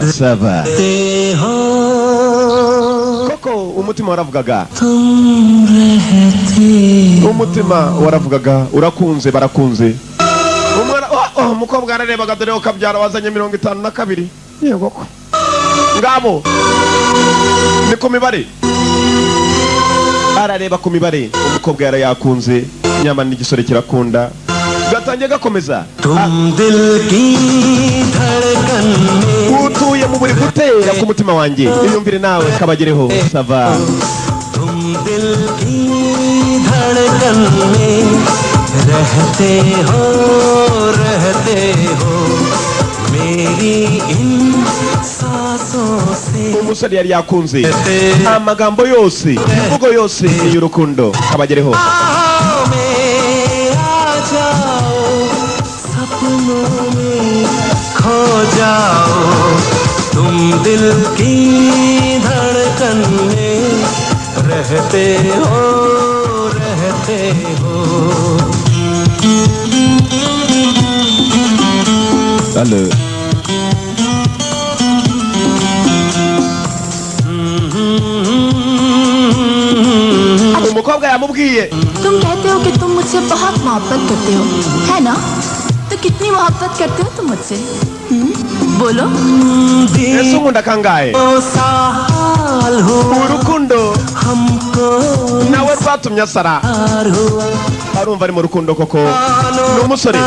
saba koko umutima waravugaga urakunze barakunze umwana umukobwa ararebaga dore ko kabyara wazanye 52 yego ko ngabo ni ku mibare arareba ku mibare umukobwa yara yakunze nyama n'igisore kirakunda gatangiye gakomeza utuye mu buri gutera ku mutima wanjye iyumvire nawe kabagereho sava umusore yari yakunze amagambo yose imvugo yose y'urukundo kabagereho खो जाओ तुम दिल की धड़कन में रहते हो Hello. umukobwa yamubwiye तुम कहते हो कि तुम मुझसे बहुत मोहब्बत करते हो है ना तो कितनी मोहब्बत करते हो तुम मुझसे बोलो ese unkunda kangahe urukundo nawe rwatumye asara arumva ari mu rukundo koko n'umusore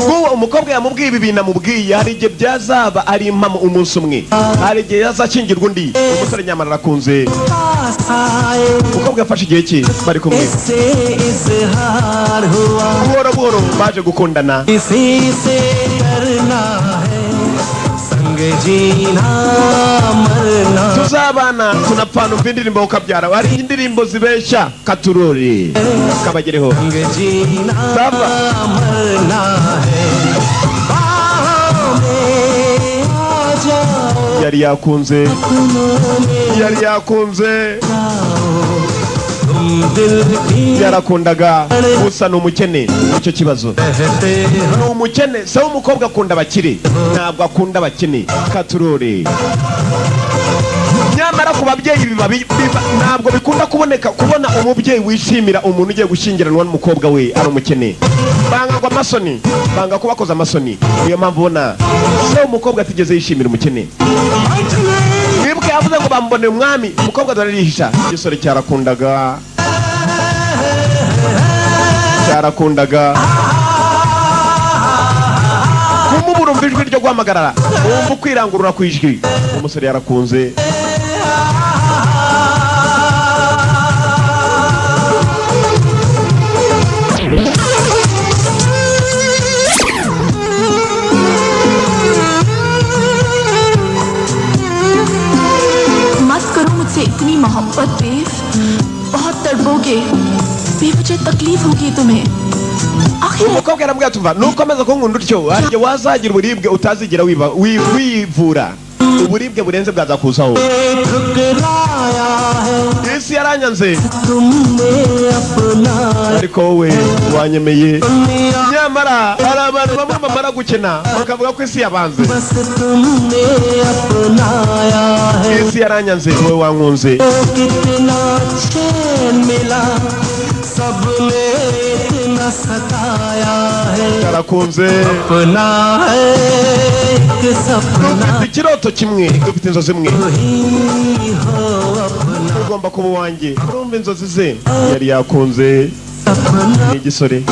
nguwo umukobwa yamubwiye ibi bintu amubwiye hari igihe byazaba ari impamo umunsi umwe hari igihe yazakingirwa undi umusore nyamara arakunze umukobwa yafashe igihe cye bari kumwe buhoro buhoro baje gukundana tuzabana tunapfana umva indirimbo ukabyara hari indirimbo zibeshya katurore kabagereho sava yari yakunze yarakundaga gusa n'umukene icyo kibazo n'umukene sawa umukobwa akunda abakire ntabwo akunda abakene katurore nyamara ku babyeyi ntabwo bikunda kubona umubyeyi wishimira umuntu ugiye gushyingiranwa n'umukobwa we ari umukene banga ngo amasoni banga ko bakoze amasoni niyo mpamvu ubona sawa umukobwa atigeze yishimira umukene mwibwe yavuze ngo bambone umwami umukobwa ararihisha igisore cyarakundaga kumubura umva ijwi ryo guhamagarara wumva ukwirangurura ku ijwi umusore yarakunze मत करो मुझसे इतनी मोहब्बत बेफ बहुत तड़पोगे बेवजह तकलीफ होगी तुम्हें umukobwa yaramubwiye atuva nukomeza kunkunda utyo harya wazagira uburibwe utazigera wivura uburibwe burenze bwaza kuzaho isi yaranyanze ariko wowe wanyemeye nyamara hari abantu bamwe bamara gukena bakavuga ko isi yabanze isi yaranyanze wowe wankunze yarakunze dufite ikiroto kimwe dufite inzozi imwe ugomba kuba uwanjye urumva inzozi ze yari yakunze ni igisore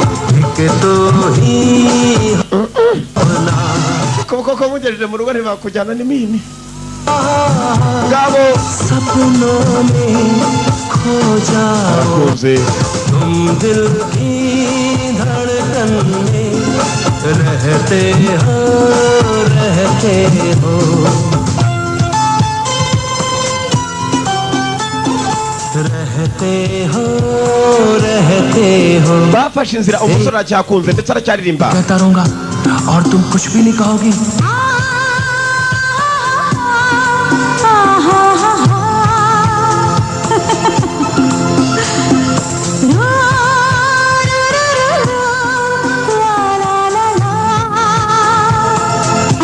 koko mugejeje mu rugo ntibakujyana n'imini ngabo yarakunze रहते हो bafashe inzira umusore aracyakunze ndetse aracyaririmba कहता रहूंगा और तुम कुछ भी नहीं कहोगी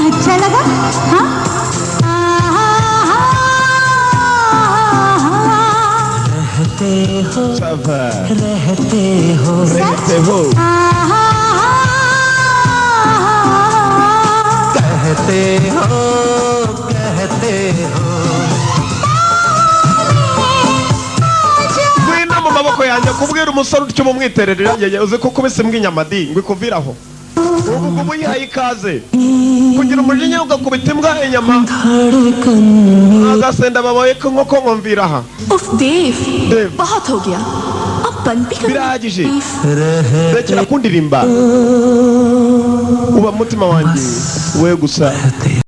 अच्छा लगा हाँ love रहते हो रहते हो कहते हो ngwino mu maboko yanjye kubwira umusore utyo mumwitererera yeye uzi ko kubise mbw'inyama di ngo ikuviraho ubu ngubu yihaye ikaze kugira umujinya ugakubita imbwa inyama agasenda babaye ko nk'uko nkumvira aha उफ देव देव। बहुत हो गया अब बंद भी कर birahagije rekera kundirimba uba mutima wanjye we gusa